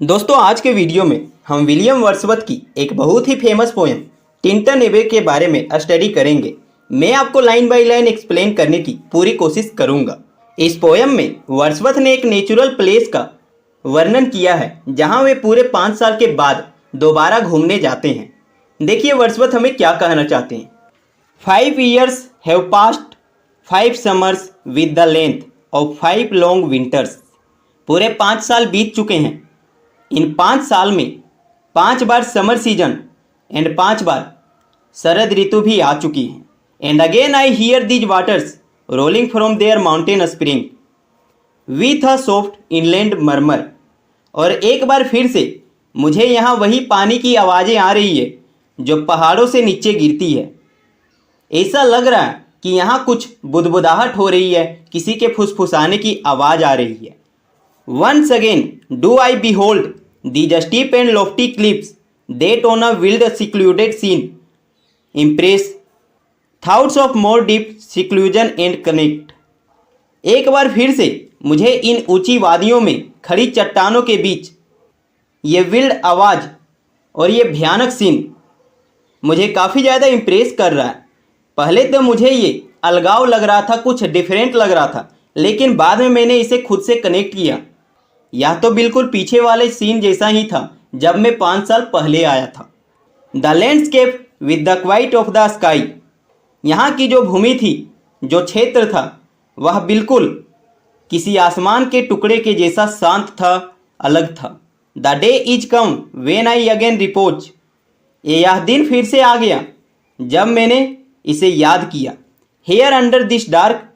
दोस्तों आज के वीडियो में हम विलियम वर्ड्सवर्थ की एक बहुत ही फेमस पोएम टिंटन एबे के बारे में स्टडी करेंगे। मैं आपको लाइन बाय लाइन एक्सप्लेन करने की पूरी कोशिश करूंगा। इस पोएम में वर्ड्सवर्थ ने एक नेचुरल प्लेस का वर्णन किया है जहां वे पूरे 5 साल के बाद दोबारा घूमने जाते हैं। देखिए वर्ड्सवर्थ हमें क्या कहना चाहते हैं। 5 years have passed, 5 summers with the length of 5 long winters। पूरे 5 साल बीत चुके हैं। इन 5 साल में 5 बार समर सीजन एंड 5 बार शरद ऋतु भी आ चुकी है। And again I hear these waters rolling from their mountain spring with a soft inland murmur. और एक बार फिर से मुझे यहाँ वही पानी की आवाज़ें आ रही है जो पहाड़ों से नीचे गिरती है। ऐसा लग रहा है कि यहाँ कुछ बुदबुदाहट हो रही है, किसी के फुसफुसाने की आवाज़ आ रही है। Once again do I behold these steep and lofty cliffs that on a wild secluded scene impress thoughts of more deep seclusion and connect। एक बार फिर से मुझे इन ऊंची वादियों में खड़ी चट्टानों के बीच ये विल्ड आवाज़ और ये भयानक सीन मुझे काफ़ी ज़्यादा इम्प्रेस कर रहा है। पहले तो मुझे ये अलगाव लग रहा था, कुछ डिफरेंट लग रहा था, लेकिन बाद में मैंने इसे खुद से कनेक्ट किया। यह तो बिल्कुल पीछे वाले सीन जैसा ही था जब मैं 5 साल पहले आया था। The landscape with the quite of the sky. यहाँ की जो भूमि थी, जो क्षेत्र था, वह बिल्कुल किसी आसमान के टुकड़े के जैसा शांत था, अलग था। The day is come when I again repose. यह दिन फिर से आ गया जब मैंने इसे याद किया। Here under this dark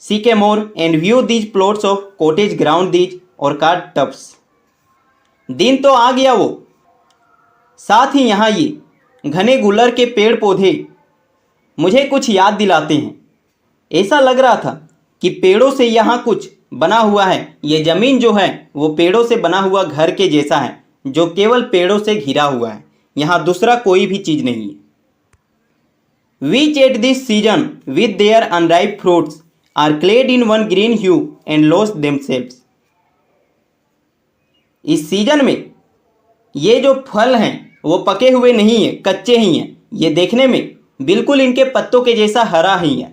sycamore and view these plots of cottage ground these orchard tubs। दिन तो आ गया वो, साथ ही यहाँ ये घने गुलर के पेड़ पौधे मुझे कुछ याद दिलाते हैं। ऐसा लग रहा था कि पेड़ों से यहाँ कुछ बना हुआ है। ये ज़मीन जो है वो पेड़ों से बना हुआ घर के जैसा है, जो केवल पेड़ों से घिरा हुआ है। यहाँ दूसरा कोई भी चीज़ नहीं है। Which at this season with their unripe fruits are clad in one green hue and lost themselves। इस सीजन में ये जो फल हैं वो पके हुए नहीं हैं, कच्चे ही हैं। ये देखने में बिल्कुल इनके पत्तों के जैसा हरा ही है।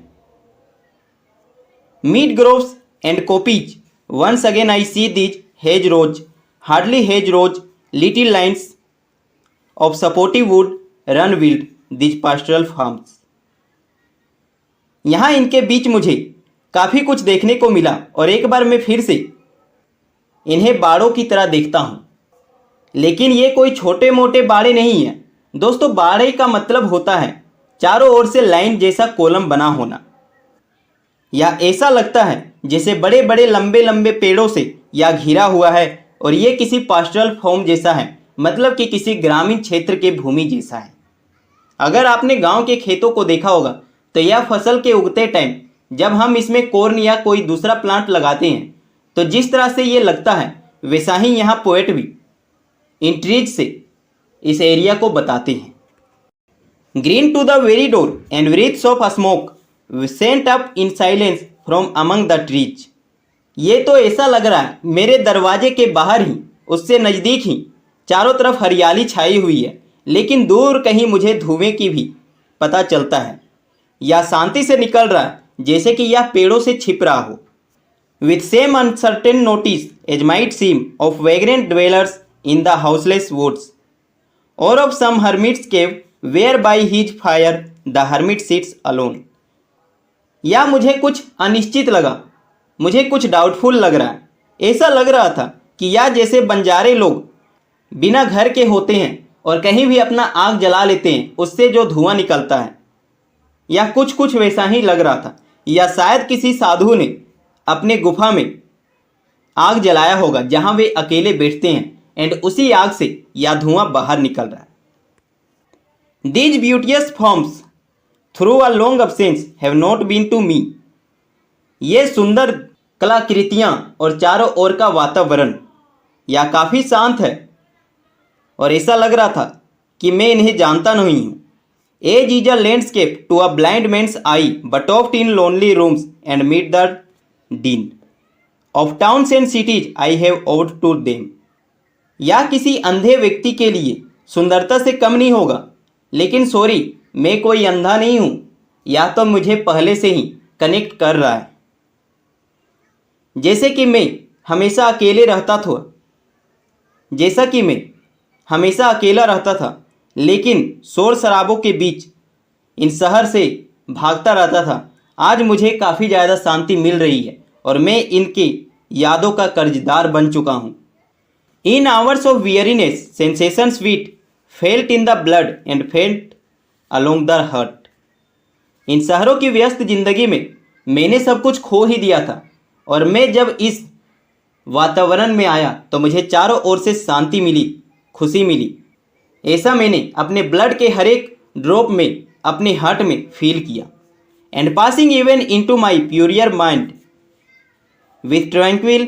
Mead groves and coppice once again I see these hedgerows, hardly hedgerows, little lines of supportive wood run wild these pastoral farms। यहाँ इनके बीच मुझे काफ़ी कुछ देखने को मिला और एक बार मैं फिर से इन्हें बाड़ों की तरह देखता हूँ। लेकिन ये कोई छोटे मोटे बाड़े नहीं हैं दोस्तों। बाड़े का मतलब होता है चारों ओर से लाइन जैसा कॉलम बना होना। या ऐसा लगता है जैसे बड़े बड़े लंबे लंबे पेड़ों से या घिरा हुआ है और ये किसी पास्टरल फॉर्म जैसा है, मतलब कि किसी ग्रामीण क्षेत्र के भूमि जैसा है। अगर आपने गांव के खेतों को देखा होगा तो यह फसल के उगते टाइम जब हम इसमें कॉर्न या कोई दूसरा प्लांट लगाते हैं तो जिस तरह से ये लगता है वैसा ही यहाँ पोएट भी इन ट्रीज से इस एरिया को बताते हैं। Green to the very door and wreaths of smoke sent up in silence from among the trees. ये तो ऐसा लग रहा है मेरे दरवाजे के बाहर ही, उससे नज़दीक ही चारों तरफ हरियाली छाई हुई है, लेकिन दूर कहीं मुझे धुएं की भी पता चलता है। या शांति से निकल रहा है जैसे कि यह पेड़ों से छिप रहा हो। With some uncertain notice as might seem of vagrant dwellers in the houseless woods और of some hermit's cave where by his fire the hermit sits alone. या मुझे कुछ अनिश्चित लगा, मुझे कुछ डाउटफुल लग रहा है। ऐसा लग रहा था कि यह जैसे बंजारे लोग बिना घर के होते हैं और कहीं भी अपना आग जला लेते हैं, उससे जो धुआं निकलता है, या कुछ वैसा ही लग रहा था। या शायद किसी साधु ने अपने गुफा में आग जलाया होगा जहां वे अकेले बैठते हैं एंड उसी आग से यह धुआं बाहर निकल रहा है। These beauteous forms through a long absence have not been to me. ये सुंदर कलाकृतियाँ और चारों ओर का वातावरण या काफ़ी शांत है और ऐसा लग रहा था कि मैं इन्हें जानता नहीं हूँ। Age is a landscape to a blind man's eye, but oft in lonely rooms and meet the din of towns and cities I have owed to them। या किसी अंधे व्यक्ति के लिए सुंदरता से कम नहीं होगा। लेकिन सॉरी, मैं कोई अंधा नहीं हूँ, या तो मुझे पहले से ही कनेक्ट कर रहा है। जैसे कि मैं हमेशा अकेले रहता था जैसा कि मैं हमेशा अकेला रहता था, लेकिन शोर शराबों के बीच इन शहर से भागता रहता था। आज मुझे काफ़ी ज़्यादा शांति मिल रही है और मैं इनकी यादों का कर्जदार बन चुका हूँ। In hours of weariness, sensation sweet felt in the blood and felt along the heart. इन शहरों की व्यस्त जिंदगी में मैंने सब कुछ खो ही दिया था, और मैं जब इस वातावरण में आया तो मुझे चारों ओर से शांति मिली, खुशी मिली। ऐसा मैंने अपने ब्लड के हर एक ड्रॉप में, अपने हार्ट में फील किया। And passing even into my purer mind with tranquil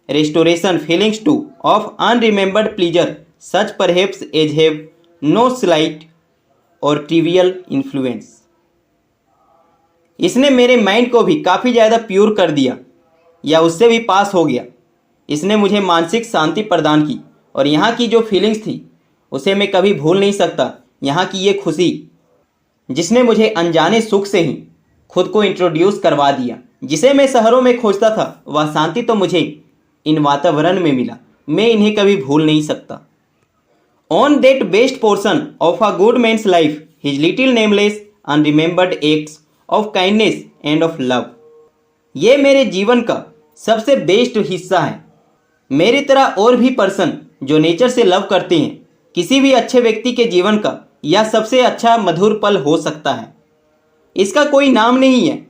restoration feelings too of unremembered pleasure, such perhaps as have no slight or trivial influence। इसने मेरे माइंड को भी काफ़ी ज़्यादा प्योर कर दिया, या उससे भी पास हो गया। इसने मुझे मानसिक शांति प्रदान की, और यहाँ की जो फीलिंग्स थी उसे मैं कभी भूल नहीं सकता। यहाँ की ये खुशी जिसने मुझे अनजाने सुख से ही खुद को इंट्रोड्यूस करवा दिया। जिसे मैं शहरों में खोजता था, वह शांति तो मुझे इन वातावरण में मिला। मैं इन्हें कभी भूल नहीं सकता। On that best portion of a good man's life, his little nameless unremembered acts of kindness and of love. ये मेरे जीवन का सबसे बेस्ट हिस्सा है। मेरी तरह और भी पर्सन जो नेचर से लव करते हैं, किसी भी अच्छे व्यक्ति के जीवन का यह सबसे अच्छा मधुर पल हो सकता है। इसका कोई नाम नहीं है।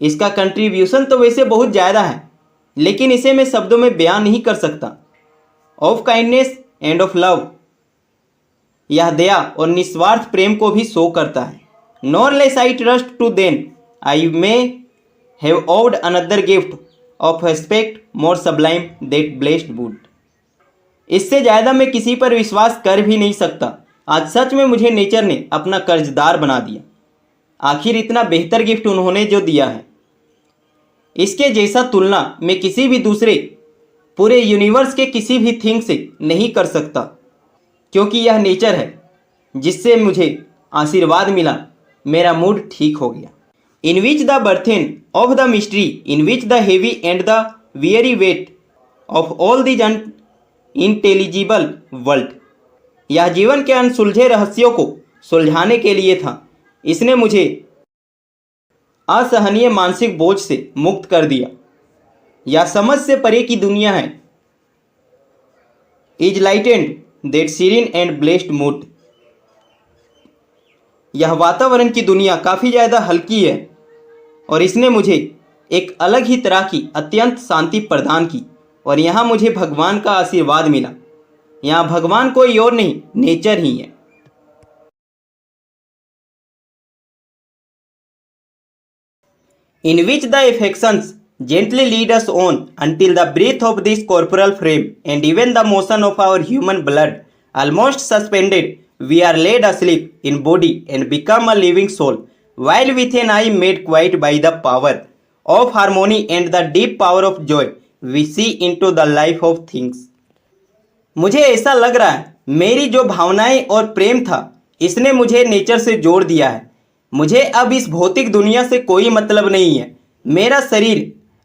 इसका कंट्रीब्यूशन तो वैसे बहुत ज़्यादा है, लेकिन इसे मैं शब्दों में बयान नहीं कर सकता। Of kindness and of love, यह दया और निस्वार्थ प्रेम को भी शो करता है। Nor less I trust to then I may have owed another gift of respect more sublime that blessed wood. इससे ज़्यादा मैं किसी पर विश्वास कर भी नहीं सकता। आज सच में मुझे नेचर ने अपना कर्जदार बना दिया। आखिर इतना बेहतर गिफ्ट उन्होंने जो दिया है, इसके जैसा तुलना मैं किसी भी दूसरे पूरे यूनिवर्स के किसी भी थिंग से नहीं कर सकता, क्योंकि यह नेचर है जिससे मुझे आशीर्वाद मिला। मेरा मूड ठीक हो गया। In which the burden of the mystery, in which the heavy and the weary weight of all this unintelligible world. यह जीवन के अनसुलझे रहस्यों को सुलझाने के लिए था। इसने मुझे असहनीय मानसिक बोझ से मुक्त कर दिया। यह समझ से परे की दुनिया है। Is lightened that serene and blessed mood. यह वातावरण की दुनिया काफ़ी ज़्यादा हल्की है, और इसने मुझे एक अलग ही तरह की अत्यंत शांति प्रदान की। और यहाँ मुझे भगवान का आशीर्वाद मिला। यहाँ भगवान कोई और नहीं, नेचर ही है। In which the affections gently lead us on until the breath of this corporal frame and even the motion of our human blood almost suspended, we are laid asleep in body and become a living soul, while with an eye made quiet by the power of harmony and the deep power of joy, we see into the life of things। मुझे ऐसा लग रहा है मेरी जो भावनाएं और प्रेम था, इसने मुझे नेचर से जोड़ दिया है। मुझे अब इस भौतिक दुनिया से कोई मतलब नहीं है। मेरा शरीर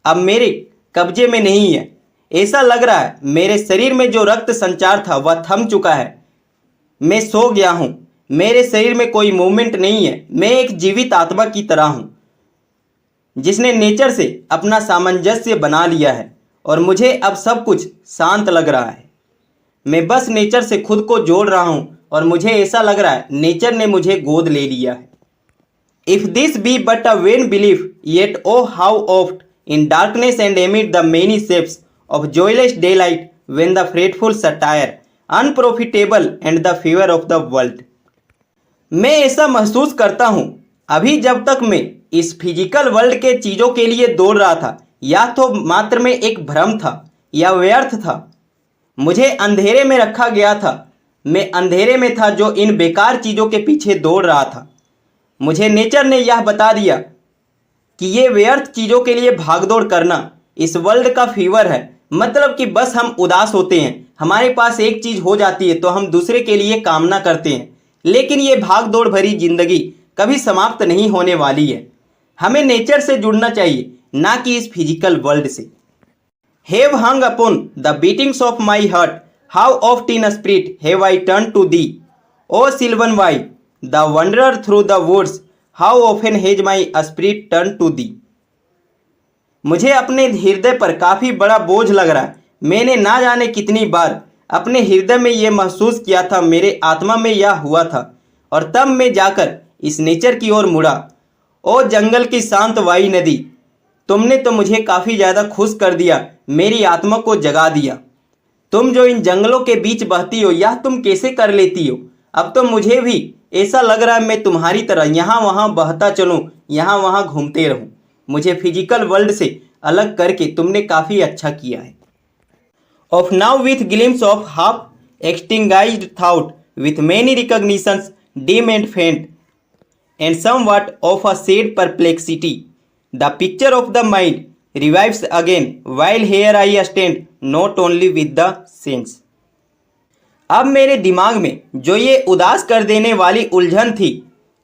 अब मेरे कब्जे में नहीं है। ऐसा लग रहा है मेरे शरीर में जो रक्त संचार था वह थम चुका है। मैं सो गया हूँ। मेरे शरीर में कोई मूवमेंट नहीं है। मैं एक जीवित आत्मा की तरह हूँ जिसने नेचर से अपना सामंजस्य बना लिया है, और मुझे अब सब कुछ शांत लग रहा है। मैं बस नेचर से खुद को जोड़ रहा हूँ, और मुझे ऐसा लग रहा है नेचर ने मुझे गोद ले लिया है। If this be but a vain belief, yet oh how oft in darkness and amid the many shapes of joyless daylight, when the fretful satire, unprofitable and the fever of the world। मैं ऐसा महसूस करता हूँ अभी, जब तक मैं इस फिजिकल वर्ल्ड के चीज़ों के लिए दौड़ रहा था, या तो मात्र में एक भ्रम था या व्यर्थ था। मुझे अंधेरे में रखा गया था। मैं अंधेरे में था जो इन बेकार चीज़ों के पीछे दौड़ रहा था। मुझे नेचर ने यह बता दिया कि ये व्यर्थ चीज़ों के लिए भागदौड़ करना इस वर्ल्ड का फीवर है। मतलब कि बस हम उदास होते हैं, हमारे पास एक चीज़ हो जाती है तो हम दूसरे के लिए कामना करते हैं, लेकिन ये भाग दौड़ भरी जिंदगी कभी समाप्त नहीं होने वाली है। हमें नेचर से जुड़ना चाहिए, ना कि इस फिजिकल वर्ल्ड से। Have hung upon the beatings of my heart, how oft in a spirit have I turned to thee, O sylvan wife, the wanderer through the woods, how often has my spirit turned to thee। मुझे अपने हृदय पर काफ़ी बड़ा बोझ लग रहा है। मैंने ना जाने कितनी बार अपने हृदय में ये महसूस किया था, मेरे आत्मा में यह हुआ था, और तब मैं जाकर इस नेचर की ओर मुड़ा। ओ जंगल की शांत वाई नदी, तुमने तो मुझे काफ़ी ज़्यादा खुश कर दिया, मेरी आत्मा को जगा दिया। तुम जो इन जंगलों के बीच बहती हो, यह तुम कैसे कर लेती हो? अब तो मुझे भी ऐसा लग रहा है मैं तुम्हारी तरह यहाँ वहाँ बहता चलूँ, यहाँ वहाँ घूमते रहूँ। मुझे फिजिकल वर्ल्ड से अलग करके तुमने काफ़ी अच्छा किया है। Of now with glimpse of half extinguished thought, with many recognitions dim and faint, and somewhat of a sad perplexity, the picture of the mind revives again, while here I stand not only with the sense। अब मेरे दिमाग में जो ये उदास कर देने वाली उलझन थी,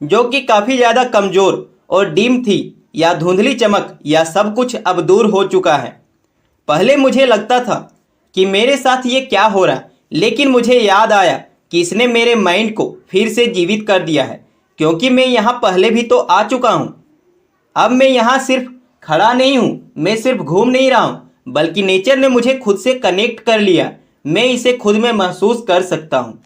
जो कि काफ़ी ज़्यादा कमज़ोर और डिम थी, या धुंधली चमक, या सब कुछ अब दूर हो चुका है। पहले मुझे लगता था कि मेरे साथ ये क्या हो रहा है, लेकिन मुझे याद आया कि इसने मेरे माइंड को फिर से जीवित कर दिया है, क्योंकि मैं यहाँ पहले भी तो आ चुका हूँ। अब मैं यहाँ सिर्फ खड़ा नहीं हूँ, मैं सिर्फ घूम नहीं रहा हूँ, बल्कि नेचर ने मुझे खुद से कनेक्ट कर लिया। मैं इसे खुद में महसूस कर सकता हूँ।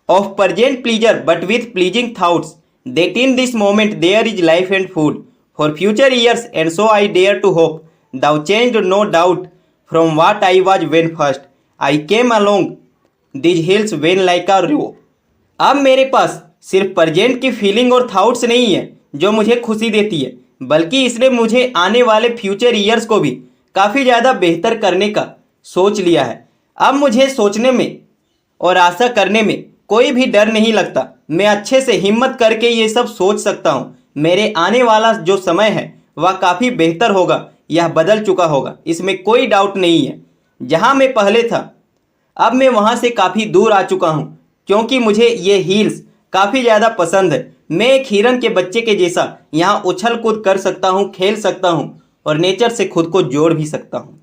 Of present pleasure but with pleasing thoughts, that in this moment there is life and food for future years, and so I dare to hope thou changed no doubt from what I was when first I came along these hills when like a rope। अब मेरे पास सिर्फ present की feeling और thoughts नहीं है जो मुझे खुशी देती है, बल्कि इसने मुझे आने वाले फ्यूचर ईयर्स को भी काफ़ी ज़्यादा बेहतर करने का सोच लिया है। अब मुझे सोचने में और आशा करने में कोई भी डर नहीं लगता। मैं अच्छे से हिम्मत करके ये सब सोच सकता हूँ। मेरे आने वाला जो समय है वह काफ़ी बेहतर होगा, यह बदल चुका होगा, इसमें कोई डाउट नहीं है। जहाँ मैं पहले था, अब मैं वहाँ से काफ़ी दूर आ चुका हूँ, क्योंकि मुझे ये हील्स काफ़ी ज़्यादा पसंद है। मैं एक हिरन के बच्चे के जैसा यहाँ उछल कूद कर सकता हूँ, खेल सकता हूँ, और नेचर से खुद को जोड़ भी सकता हूँ।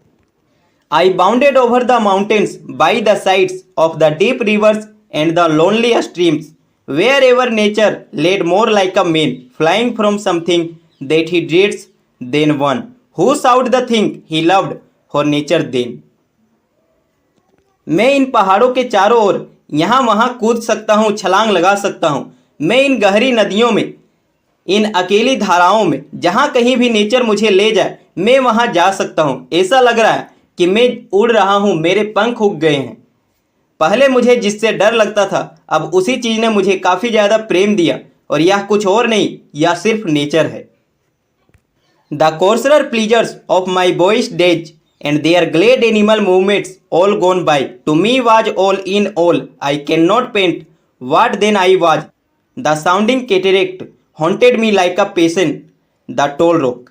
I bounded over the mountains by the sides of the deep rivers and the lonely streams, wherever nature led more like a man flying from something that he dreads than one who sought the thing he loved for nature then। मैं इन पहाड़ों के चारों ओर यहाँ वहाँ कूद सकता हूँ, छलांग लगा सकता हूँ। मैं इन गहरी नदियों में, इन अकेली धाराओं में, जहाँ कहीं भी नेचर मुझे ले जाए, मैं वहाँ जा सकता हूँ। ऐसा लग रहा है कि मैं उड़ रहा हूँ, मेरे पंख उग गए हैं। पहले मुझे जिससे डर लगता था, अब उसी चीज़ ने मुझे काफ़ी ज़्यादा प्रेम दिया, और यह कुछ और नहीं, यह सिर्फ नेचर है। The coarser pleasures of my boyish days and their glad animal movements all gone by, to me was all in all, I cannot paint what then I was, the sounding cataract haunted me like a patient, the toll rock।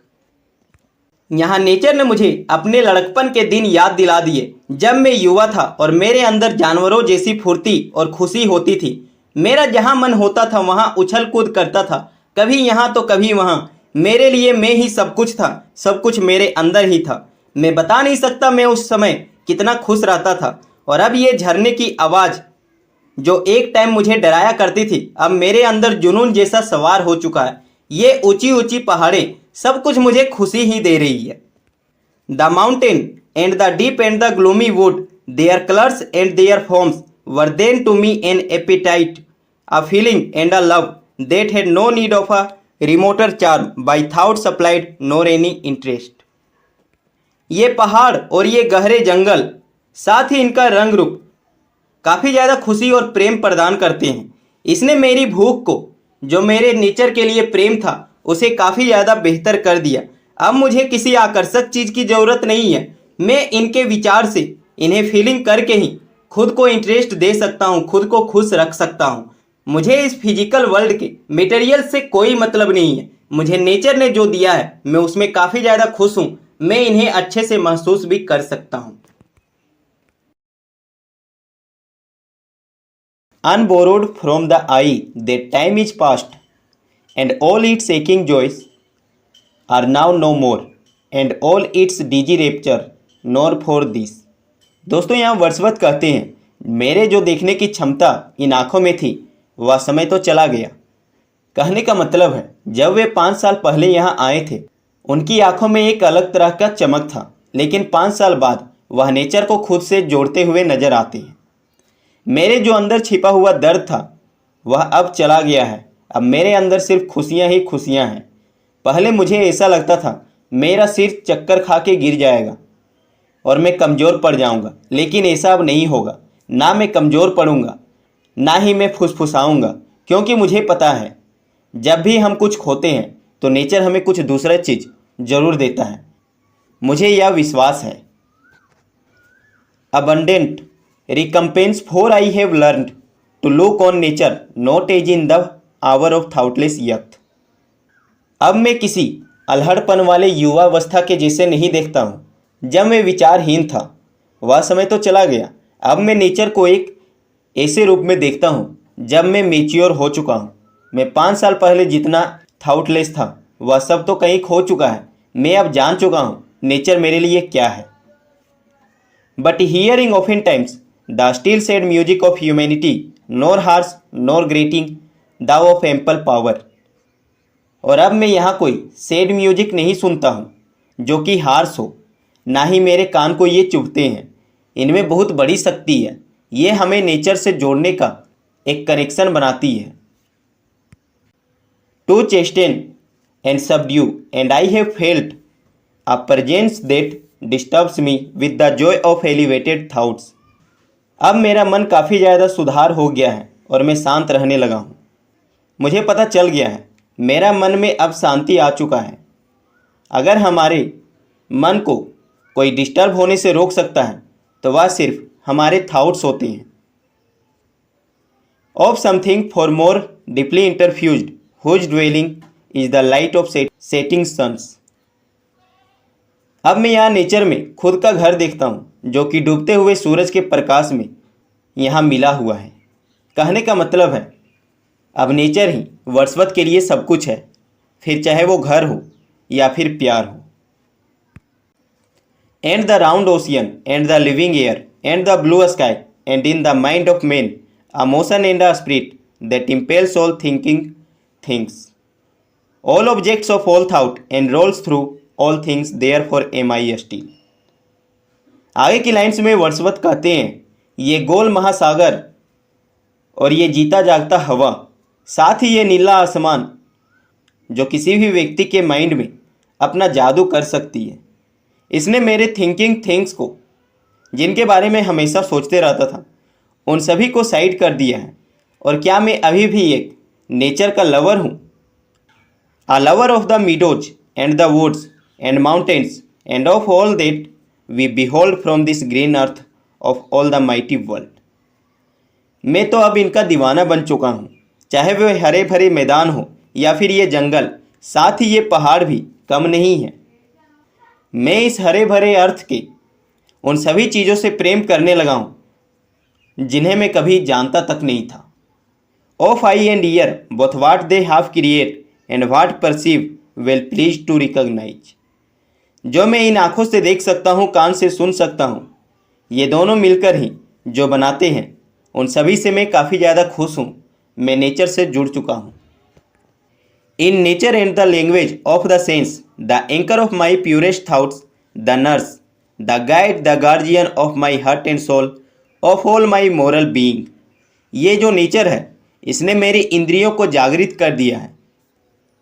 यहाँ nature ने मुझे अपने लड़कपन के दिन याद दिला दिए, जब मैं युवा था और मेरे अंदर जानवरों जैसी फुर्ती और खुशी होती थी। मेरा जहाँ मन होता था वहाँ उछल कूद करता था, कभी यहाँ तो कभी वहाँ। मेरे लिए मैं ही सब कुछ था, सब कुछ मेरे अंदर ही था। मैं बता नहीं सकता मैं उस समय कितना खुश रहता था। और अब ये झरने की आवाज़ जो एक टाइम मुझे डराया करती थी, अब मेरे अंदर जुनून जैसा सवार हो चुका है। ये ऊंची ऊंची पहाड़ें सब कुछ मुझे खुशी ही दे रही है। The mountain and the deep and the gloomy wood, their colours and their forms were then to me an appetite, a feeling and a love that had no need of a remoter charm by thought supplied nor any interest. ये पहाड़ और ये गहरे जंगल, साथ ही इनका रंग रूप काफ़ी ज़्यादा खुशी और प्रेम प्रदान करते हैं। इसने मेरी भूख को, जो मेरे नेचर के लिए प्रेम था, उसे काफ़ी ज़्यादा बेहतर कर दिया। अब मुझे किसी आकर्षक चीज़ की ज़रूरत नहीं है। मैं इनके विचार से, इन्हें फीलिंग करके ही खुद को इंटरेस्ट दे सकता हूँ, खुद को खुश रख सकता हूँ। मुझे इस फिजिकल वर्ल्ड के मटेरियल से कोई मतलब नहीं है। मुझे नेचर ने जो दिया है, मैं उसमें काफ़ी ज़्यादा खुश हूँ। मैं इन्हें अच्छे से महसूस भी कर सकता हूँ। Unborrowed from the eye that time is past, and all its aching joys are now no more, and all its dizzy rapture nor for this। दोस्तों यहाँ वर्dsworth कहते हैं मेरे जो देखने की क्षमता इन आँखों में थी वह समय तो चला गया। कहने का मतलब है जब वे 5 साल पहले यहाँ आए थे उनकी आंखों में एक अलग तरह का चमक था, लेकिन 5 साल बाद वह नेचर को खुद से जोड़ते हुए नजर आते हैं। मेरे जो अंदर छिपा हुआ दर्द था वह अब चला गया है। अब मेरे अंदर सिर्फ खुशियाँ ही खुशियाँ हैं। पहले मुझे ऐसा लगता था मेरा सिर चक्कर खा के गिर जाएगा और मैं कमज़ोर पड़ जाऊंगा, लेकिन ऐसा अब नहीं होगा। ना मैं कमज़ोर पड़ूंगा ना ही मैं फुसफुसाऊंगा, क्योंकि मुझे पता है जब भी हम कुछ खोते हैं तो नेचर हमें कुछ दूसरा चीज़ ज़रूर देता है। मुझे यह विश्वास है। Abundant recompense for I have learned to look on nature not as in the hour of thoughtless youth. अब मैं किसी अल्हड़पन वाले युवावस्था के जैसे नहीं देखता हूँ जब मैं विचारहीन था। वह समय तो चला गया। अब मैं नेचर को एक ऐसे रूप में देखता हूँ जब मैं मेच्योर हो चुका हूँ। मैं 5 साल पहले जितना थाउटलेस था वह सब तो कहीं खो चुका है। मैं अब जान चुका हूँ नेचर मेरे लिए क्या है। But hearing oftentimes the still sad music of humanity nor harsh nor grating though of ample power. और अब मैं यहाँ कोई सैड म्यूजिक नहीं सुनता हूँ जो कि हार्स हो, ना ही मेरे कान को ये चुभते हैं। इनमें बहुत बड़ी शक्ति है। ये हमें नेचर से जोड़ने का एक कनेक्शन बनाती है। To chasten and subdue and I have felt a presence that disturbs me with the joy of elevated thoughts. अब मेरा मन काफ़ी ज़्यादा सुधार हो गया है और मैं शांत रहने लगा हूँ। मुझे पता चल गया है मेरा मन में अब शांति आ चुका है। अगर हमारे मन को कोई डिस्टर्ब होने से रोक सकता है तो वह सिर्फ हमारे थाउट्स होते हैं। Of something far more deeply interfused whose dwelling is the light of setting suns. अब मैं यहाँ नेचर में खुद का घर देखता हूँ जो कि डूबते हुए सूरज के प्रकाश में यहाँ मिला हुआ है। कहने का मतलब है अब नेचर ही वर्dsworth के लिए सब कुछ है, फिर चाहे वो घर हो या फिर प्यार हो। And the round ocean and the living air and the blue sky and in the mind of man a motion and a spirit that impels all thinking things all objects of all thought and rolls through all things therefore am I still. आगे की lines में वर्dsworth कहते हैं ये गोल महासागर और ये जीता जागता हवा, साथ ही ये नीला आसमान जो किसी भी व्यक्ति के माइंड में अपना जादू कर सकती है। इसने मेरे थिंकिंग थिंग्स को, जिनके बारे में हमेशा सोचते रहता था, उन सभी को साइड कर दिया है। और क्या मैं अभी भी एक नेचर का लवर हूँ? A lover of the meadows and the woods and mountains and of all that we behold from this green earth of all the mighty world. मैं तो अब इनका दीवाना बन चुका हूँ, चाहे वे हरे भरे मैदान हो या फिर ये जंगल, साथ ही ये पहाड़ भी कम नहीं है। मैं इस हरे भरे अर्थ के उन सभी चीज़ों से प्रेम करने लगा हूँ जिन्हें मैं कभी जानता तक नहीं था। Of eye and ear both what they have create and what perceive well please to recognise. जो मैं इन आँखों से देख सकता हूँ, कान से सुन सकता हूँ, ये दोनों मिलकर ही जो बनाते हैं, उन सभी से मैं काफ़ी ज़्यादा खुश हूँ। मैं नेचर से जुड़ चुका हूँ। In nature and the language of the sense the anchor of my purest thoughts the nurse the guide the guardian of my heart and soul of all my moral being. ये जो nature है इसने मेरी इंद्रियों को जागृत कर दिया है।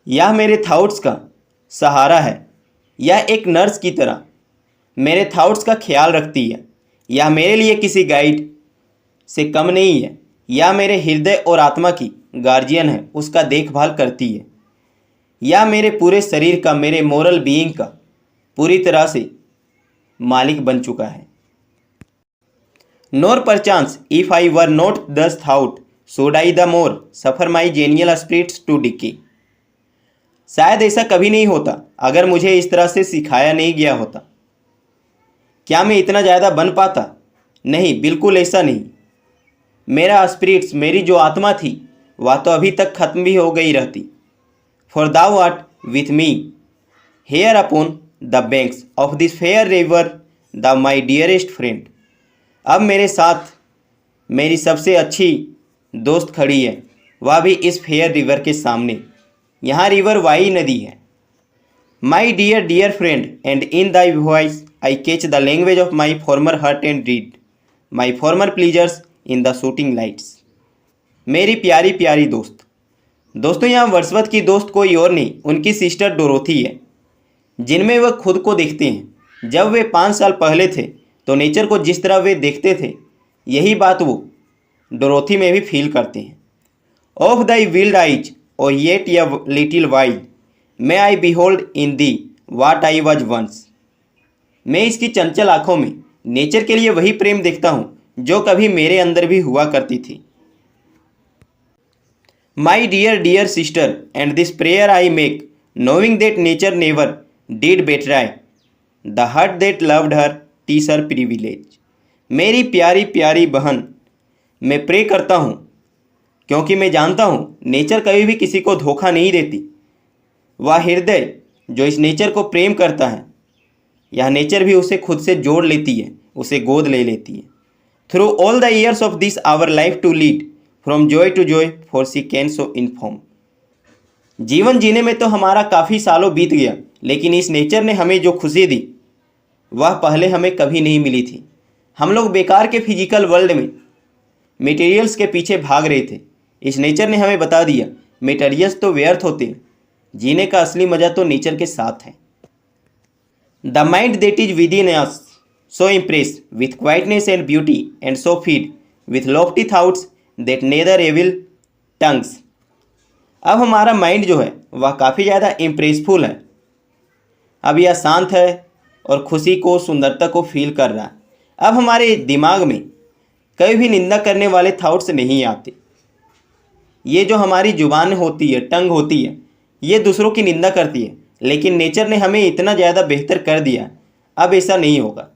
यह मेरे थाउट्स का सहारा है। यह एक नर्स की तरह मेरे थाउट्स का ख्याल रखती है। यह मेरे लिए किसी गाइड से कम नहीं है। यह मेरे हृदय और आत्मा की गार्जियन है, उसका देखभाल करती है। यह मेरे पूरे शरीर का, मेरे मोरल बीइंग का पूरी तरह से मालिक बन चुका है। Nor perchance if I were not thus taught should I the more suffer my genial spirits to decay. शायद ऐसा कभी नहीं होता अगर मुझे इस तरह से सिखाया नहीं गया होता। क्या मैं इतना ज़्यादा बन पाता? नहीं, बिल्कुल ऐसा नहीं। मेरा स्पिरिट्स, मेरी जो आत्मा थी वह तो अभी तक खत्म भी हो गई रहती। For thou art with me here upon the banks of this fair river the my dearest friend. अब मेरे साथ मेरी सबसे अच्छी दोस्त खड़ी है, वह भी इस फेयर रिवर के सामने। यहाँ रिवर वाई नदी है। My dear dear friend, and in thy voice I catch the language of my former heart and read my former pleasures in the shooting lights. मेरी प्यारी प्यारी दोस्त। दोस्तों, यहाँ वर्ड्सवर्थ की दोस्त कोई और नहीं, उनकी सिस्टर डोरोथी है, जिनमें वह खुद को देखते हैं। जब वे 5 साल पहले थे तो नेचर को जिस तरह वे देखते थे, यही बात वो डोरोथी में भी फील करते हैं। Of thy wild eyes oh yet a little wild may I behold in thee what I was once. मैं इसकी चंचल आंखों में नेचर के लिए वही प्रेम देखता हूँ जो कभी मेरे अंदर भी हुआ करती थी। My dear dear sister, and this prayer I make knowing that nature never did betray the heart that loved her tis her privilege। मेरी प्यारी प्यारी बहन, मैं प्रे करता हूँ क्योंकि मैं जानता हूँ नेचर कभी भी किसी को धोखा नहीं देती। वह हृदय जो इस नेचर को प्रेम करता है, यह नेचर भी उसे खुद से जोड़ लेती है, उसे गोद ले लेती है। Through all the years of this our life to lead from joy to joy for she can so inform. जीवन जीने में तो हमारा काफ़ी सालों बीत गया, लेकिन इस नेचर ने हमें जो खुशी दी वह पहले हमें कभी नहीं मिली थी। हम लोग बेकार के फिजिकल वर्ल्ड में मटेरियल्स के पीछे भाग रहे थे। इस नेचर ने हमें बता दिया मटेरियल्स तो व्यर्थ होते हैं, जीने का असली मज़ा तो नेचर के साथ है। The mind that is within us so impress with quietness and beauty and so feed with lofty thoughts that neither evil tongues. अब हमारा माइंड जो है वह काफ़ी ज़्यादा इम्प्रेसफुल है। अब यह शांत है और खुशी को, सुंदरता को फील कर रहा है। अब हमारे दिमाग में कभी भी निंदा करने वाले थाट्स नहीं आते। ये जो हमारी जुबान होती है, टंग होती है, ये दूसरों की निंदा करती है, लेकिन नेचर ने हमें इतना ज़्यादा बेहतर कर दिया, अब ऐसा नहीं होगा।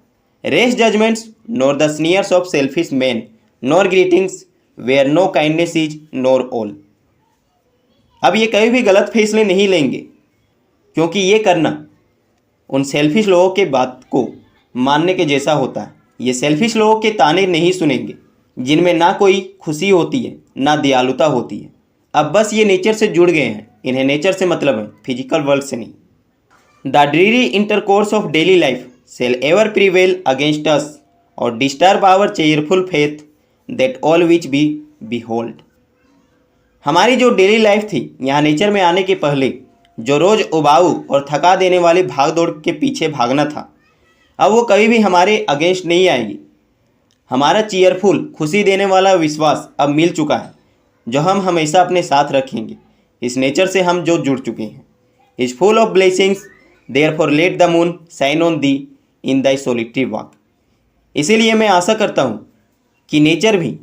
Rash judgments nor the sneers of selfish man nor greetings where no kindness is nor all. अब ये कभी भी गलत फैसले नहीं लेंगे, क्योंकि ये करना उन सेल्फिश लोगों के बात को मानने के जैसा होता है। ये सेल्फिश लोगों के ताने नहीं सुनेंगे, जिनमें ना कोई खुशी होती है ना दयालुता होती है। अब बस ये नेचर से जुड़ गए हैं, इन्हें नेचर से मतलब है, फिजिकल वर्ल्ड से नहीं। The dreary intercourse of daily life shall ever prevail against us or disturb our cheerful faith that all which we behold. हमारी जो डेली लाइफ थी, यहाँ नेचर में आने के पहले जो रोज़ उबाऊ और थका देने वाली भाग दौड़ के पीछे भागना था, अब वो कभी भी हमारे अगेंस्ट नहीं आएगी। हमारा चीयरफुल, खुशी देने वाला विश्वास अब मिल चुका है, जो हम हमेशा अपने साथ रखेंगे। इस नेचर से हम जो जुड़ चुके हैं। Is full of blessings therefore let the moon shine on the in Dai solitary walk. इसीलिए मैं आशा करता हूँ कि नेचर भी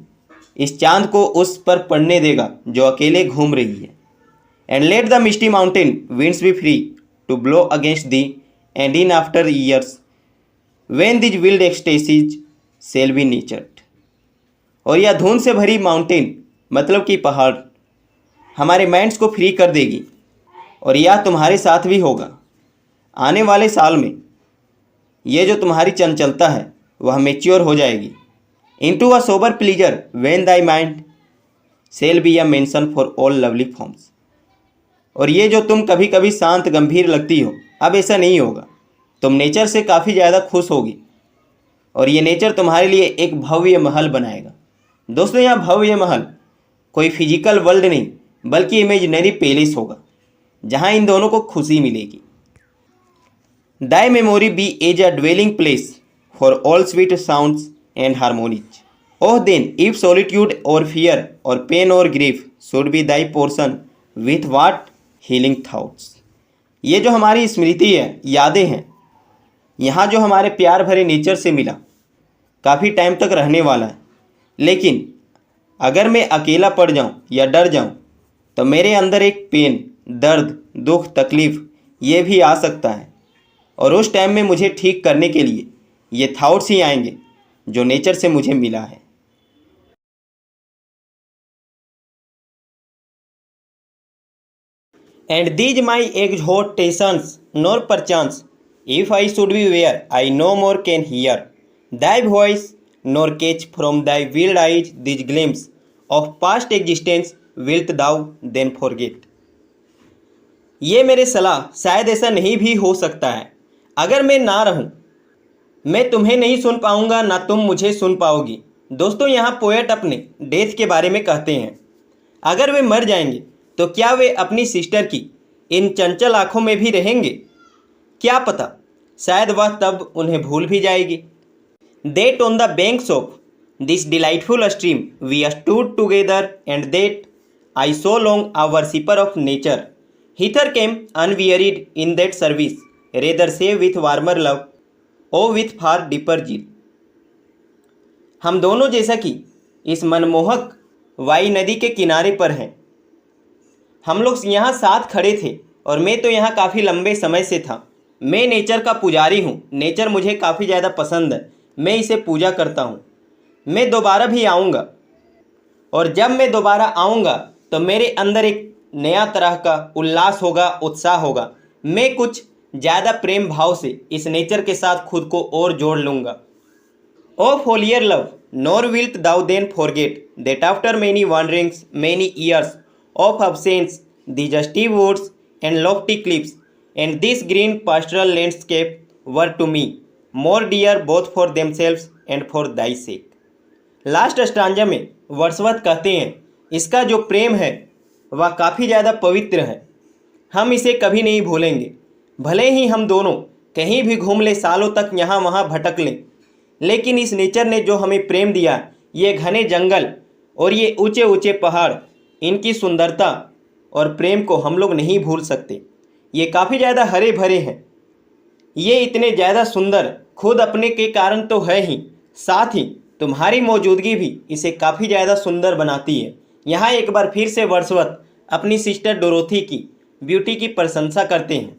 इस चांद को उस पर पड़ने देगा जो अकेले घूम रही है। And let the misty mountain winds be free to blow against thee and in after years when these wild ecstasies shall be matured. और यह धुंध से भरी माउंटेन, मतलब कि पहाड़, हमारे माइंड्स को फ्री कर देगी, और यह तुम्हारे साथ भी होगा। आने वाले साल में ये जो तुम्हारी चंचलता है वह मेच्योर हो जाएगी into a sober pleasure when thy mind shall be a mention for all lovely forms। और ये जो तुम कभी कभी शांत गंभीर लगती हो, अब ऐसा नहीं होगा। तुम नेचर से काफ़ी ज़्यादा खुश होगी, और ये नेचर तुम्हारे लिए एक भव्य महल बनाएगा। दोस्तों, यहाँ भव्य महल कोई फिजिकल वर्ल्ड नहीं, बल्कि इमेजिनरी पैलेस होगा, जहाँ इन दोनों को खुशी मिलेगी। Thy memory be as a dwelling place for all sweet sounds and harmonies। Oh then, if solitude or fear or pain or grief should be thy portion, with what healing thoughts। ये जो हमारी स्मृति है, यादें हैं, यहाँ जो हमारे प्यार भरे नेचर से मिला, काफ़ी टाइम तक रहने वाला है। लेकिन अगर मैं अकेला पड़ जाऊँ या डर जाऊँ, तो मेरे अंदर एक पेन, दर्द, दुख, तकलीफ़ ये भी आ सकता है, और उस टाइम में मुझे ठीक करने के लिए ये थाट्स ही आएंगे जो नेचर से मुझे मिला है। And these my exhortations, nor perchance, if I should be where I no more can hear thy voice, nor catch from thy veiled eyes these glimpse of past existence, wilt thou then forget? ये मेरे सलाह शायद ऐसा नहीं भी हो सकता है। अगर मैं ना रहूं, मैं तुम्हें नहीं सुन पाऊंगा, ना तुम मुझे सुन पाओगी। दोस्तों, यहाँ पोएट अपने डेथ के बारे में कहते हैं। अगर वे मर जाएंगे तो क्या वे अपनी सिस्टर की इन चंचल आंखों में भी रहेंगे? क्या पता, शायद वह तब उन्हें भूल भी जाएगी। That on the banks of this delightful stream we stood together, and that I so long a worshipper of nature, hither came unwearied in that service, rather say with warmer love, or with far deeper zeal। हम दोनों जैसा कि इस मनमोहक Y नदी के किनारे पर हैं। हम लोग यहाँ साथ खड़े थे और मैं तो यहाँ काफ़ी लंबे समय से था। मैं नेचर का पुजारी हूँ। नेचर मुझे काफ़ी ज़्यादा पसंद है। मैं इसे पूजा करता हूँ। मैं दोबारा भी आऊँगा, और जब मैं दोबारा आऊँगा तो मेरे अंदर एक नया तरह का उल्लास होगा, उत्साह होगा। मैं कुछ ज़्यादा प्रेम भाव से इस नेचर के साथ खुद को और जोड़ लूँगा। ओ फोलियर love, nor wilt thou then forget that after many wanderings, many years of absence, these still woods and lofty cliffs and this green pastoral landscape were to me more dear both for themselves and for thy sake। Last stanza में Wordsworth कहते हैं, इसका जो प्रेम है वह काफ़ी ज़्यादा पवित्र है। हम इसे कभी नहीं भूलेंगे। भले ही हम दोनों कहीं भी घूम ले, सालों तक यहाँ वहाँ भटक लें, लेकिन इस नेचर ने जो हमें प्रेम दिया, ये घने जंगल और ये ऊंचे ऊंचे पहाड़, इनकी सुंदरता और प्रेम को हम लोग नहीं भूल सकते। ये काफ़ी ज़्यादा हरे भरे हैं। ये इतने ज़्यादा सुंदर खुद अपने के कारण तो है ही, साथ ही तुम्हारी मौजूदगी भी इसे काफ़ी ज़्यादा सुंदर बनाती है। यहाँ एक बार फिर से वर्ड्सवर्थ अपनी सिस्टर डोरोथी की ब्यूटी की प्रशंसा करते हैं।